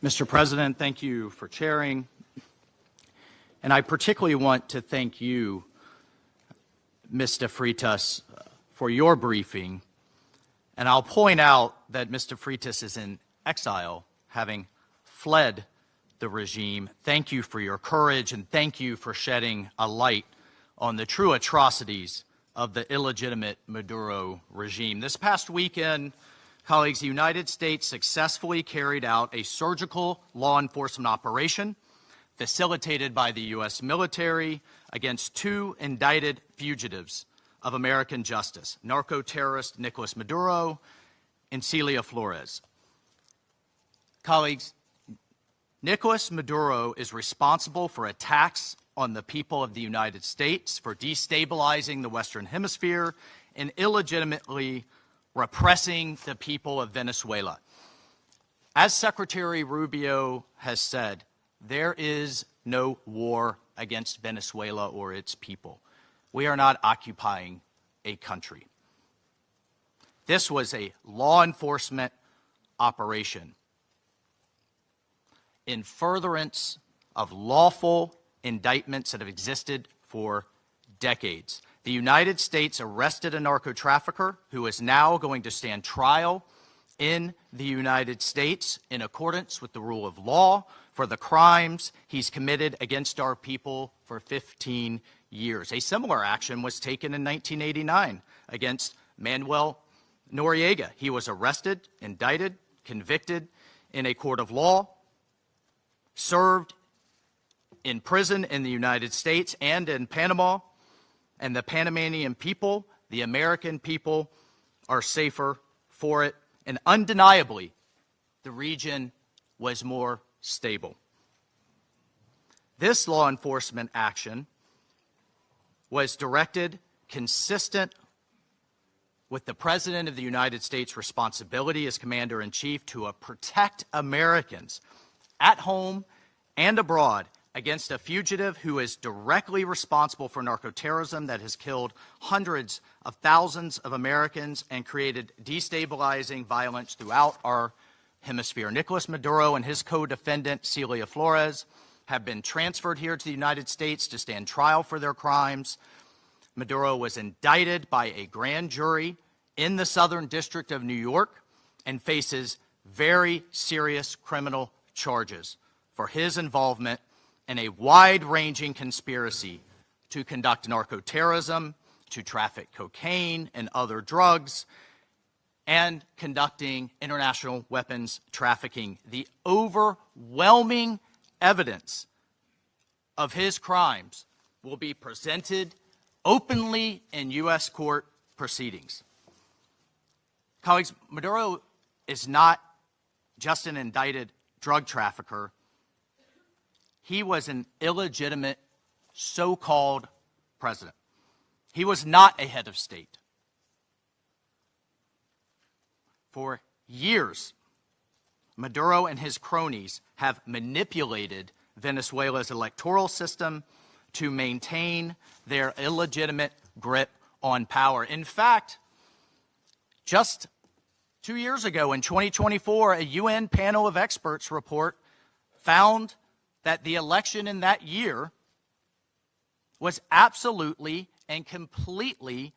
Mr. President, thank you for chairing. And I particularly want to thank you, Mr. Freitas, for your briefing. And I'll point out that Mr. Freitas is in exile, having fled the regime. Thank you for your courage, and thank you for shedding a light on the true atrocities of the illegitimate Maduro regime. This past weekend, colleagues, the United States successfully carried out a surgical law enforcement operation facilitated by the U.S. military against two indicted fugitives of American justice, narco-terrorist Nicolas Maduro and Celia Flores. Colleagues, Nicolas Maduro is responsible for attacks on the people of the United States, for destabilizing the Western Hemisphere, and illegitimately repressing the people of Venezuela. As Secretary Rubio has said, there is no war against Venezuela or its people. We are not occupying a country. This was a law enforcement operation in furtherance of lawful indictments that have existed for decades. The United States arrested a narco-trafficker who is now going to stand trial in the United States in accordance with the rule of law for the crimes he's committed against our people for 15 years. A similar action was taken in 1989 against Manuel Noriega. He was arrested, indicted, convicted in a court of law, served in prison in the United States and in Panama, and the Panamanian people, the American people, are safer for it. And undeniably, the region was more stable. This law enforcement action was directed consistent with the President of the United States' responsibility as Commander-in-Chief to protect Americans at home and abroad against a fugitive who is directly responsible for narco-terrorism that has killed hundreds of thousands of Americans and created destabilizing violence throughout our hemisphere. Nicolas Maduro and his co-defendant, Celia Flores, have been transferred here to the United States to stand trial for their crimes. Maduro was indicted by a grand jury in the Southern District of New York and faces very serious criminal charges for his involvement in a wide-ranging conspiracy to conduct narco-terrorism, to traffic cocaine and other drugs, and conducting international weapons trafficking. The overwhelming evidence of his crimes will be presented openly in U.S. court proceedings. Colleagues, Maduro is not just an indicted drug trafficker. He was an illegitimate so-called president. He was not a head of state. For years, Maduro and his cronies have manipulated Venezuela's electoral system to maintain their illegitimate grip on power. In fact, just 2 years ago in 2024, a UN panel of experts report found that the election in that year was absolutely and completely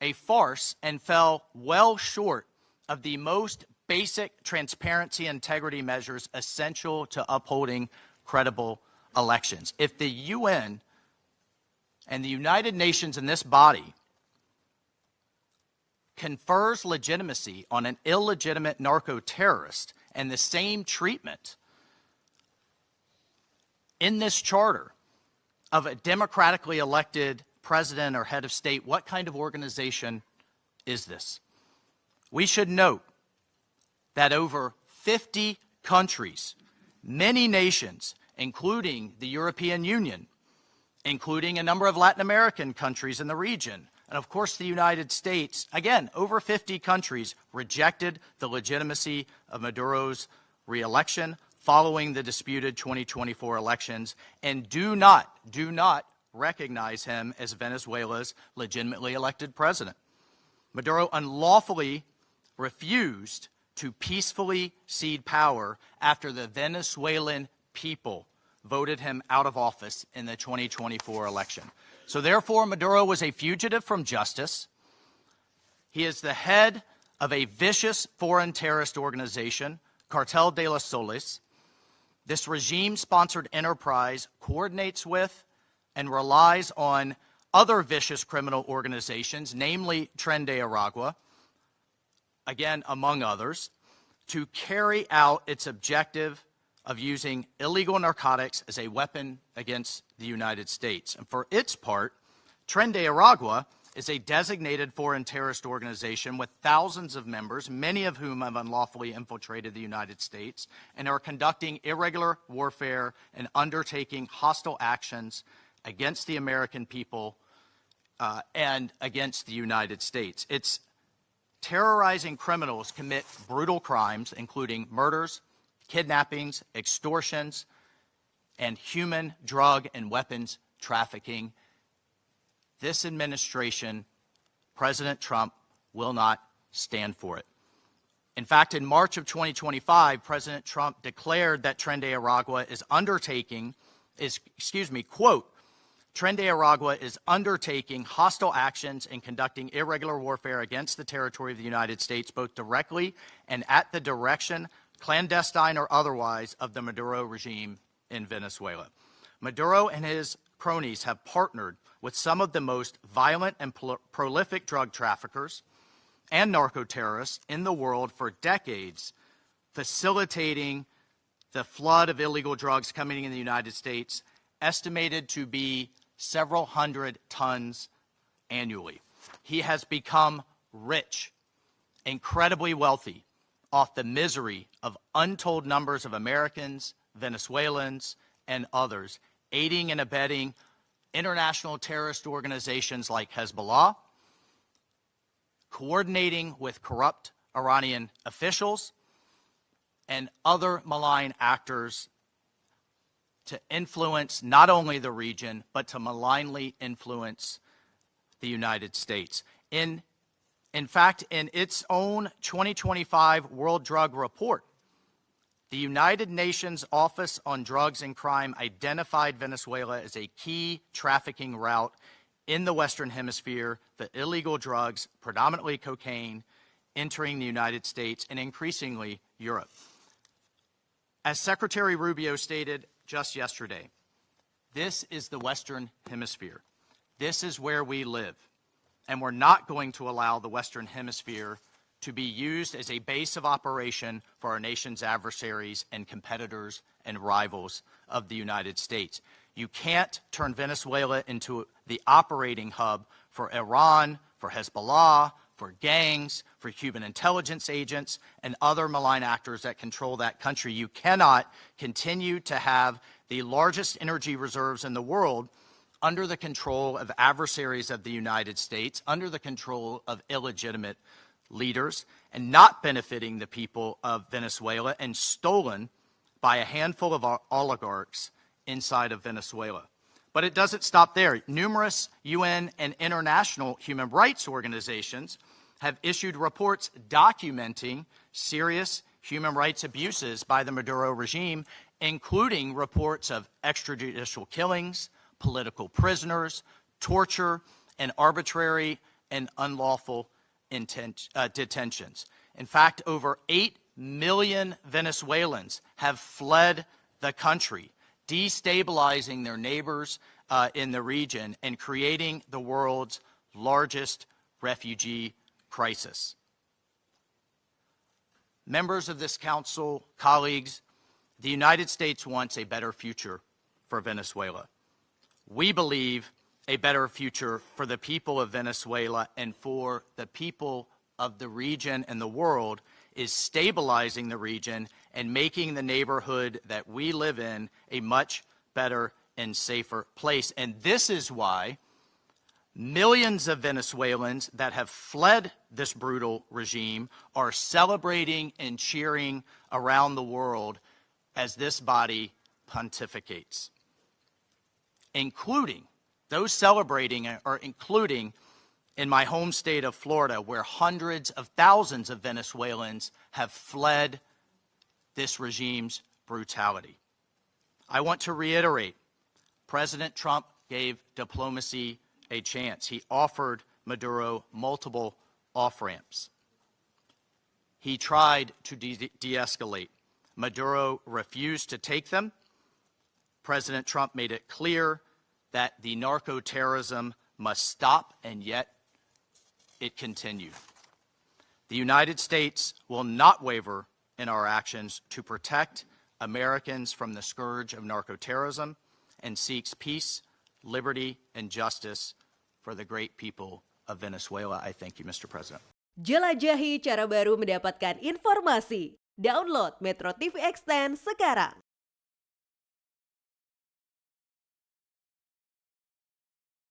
a farce and fell well short of the most basic transparency and integrity measures essential to upholding credible elections. If the UN and the United Nations in this body confers legitimacy on an illegitimate narco-terrorist and the same treatment in this charter of a democratically elected president or head of state, what kind of organization is this? We should note that over 50 countries, many nations, including the European Union, including a number of Latin American countries in the region, and of course the United States, again, over 50 countries rejected the legitimacy of Maduro's re-election following the disputed 2024 elections and do not recognize him as Venezuela's legitimately elected president. Maduro unlawfully refused to peacefully cede power after the Venezuelan people voted him out of office in the 2024 election. So therefore, Maduro was a fugitive from justice. He is the head of a vicious foreign terrorist organization, Cartel de los Soles. This regime-sponsored enterprise coordinates with and relies on other vicious criminal organizations, namely Tren de Aragua, again, among others, to carry out its objective of using illegal narcotics as a weapon against the United States. And for its part, Tren de Aragua is a designated foreign terrorist organization with thousands of members, many of whom have unlawfully infiltrated the United States and are conducting irregular warfare and undertaking hostile actions against the American people and against the United States. It's terrorizing criminals commit brutal crimes, including murders, kidnappings, extortions, and human, drug, and weapons trafficking. This administration, President Trump, will not stand for it. In fact, in March of 2025, President Trump declared that Tren de Aragua is quote, Tren de Aragua is undertaking hostile actions and conducting irregular warfare against the territory of the United States, both directly and at the direction, clandestine or otherwise, of the Maduro regime in Venezuela. Maduro and his cronies have partnered with some of the most violent and prolific drug traffickers and narco-terrorists in the world for decades, facilitating the flood of illegal drugs coming in the United States, estimated to be several hundred tons annually. He has become rich, incredibly wealthy, off the misery of untold numbers of Americans, Venezuelans, and others, aiding and abetting international terrorist organizations like Hezbollah, coordinating with corrupt Iranian officials, and other malign actors to influence not only the region, but to malignly influence the United States. In fact, in its own 2025 World Drug Report, the United Nations Office on Drugs and Crime identified Venezuela as a key trafficking route in the Western Hemisphere for illegal drugs, predominantly cocaine, entering the United States and increasingly Europe. As Secretary Rubio stated just yesterday, this is the Western Hemisphere. This is where we live. And we're not going to allow the Western Hemisphere to be used as a base of operation for our nation's adversaries and competitors and rivals of the United States. You can't turn Venezuela into the operating hub for Iran, for Hezbollah, for gangs, for Cuban intelligence agents, and other malign actors that control that country. You cannot continue to have the largest energy reserves in the world under the control of adversaries of the United States, under the control of illegitimate leaders, and not benefiting the people of Venezuela, and stolen by a handful of oligarchs inside of Venezuela. But it doesn't stop there. Numerous UN and international human rights organizations have issued reports documenting serious human rights abuses by the Maduro regime, including reports of extrajudicial killings, political prisoners, torture, and arbitrary and unlawful detentions. In fact, over 8 million Venezuelans have fled the country, destabilizing their neighbors in the region and creating the world's largest refugee crisis. Members of this council, colleagues, the United States wants a better future for Venezuela. We believe a better future for the people of Venezuela and for the people of the region and the world is stabilizing the region and making the neighborhood that we live in a much better and safer place. And this is why millions of Venezuelans that have fled this brutal regime are celebrating and cheering around the world as this body pontificates, including those celebrating are including in my home state of Florida, where hundreds of thousands of Venezuelans have fled this regime's brutality. I want to reiterate, President Trump gave diplomacy a chance. He offered Maduro multiple off-ramps. He tried to de-escalate. Maduro refused to take them. President Trump made it clear that the narco-terrorism must stop, and yet it continued. The United States will not waver in our actions to protect Americans from the scourge of narco-terrorism and seeks peace, liberty, and justice for the great people of Venezuela. I thank you, Mr. President. Jelajahi cara baru mendapatkan informasi. Download MetroTV Extend sekarang.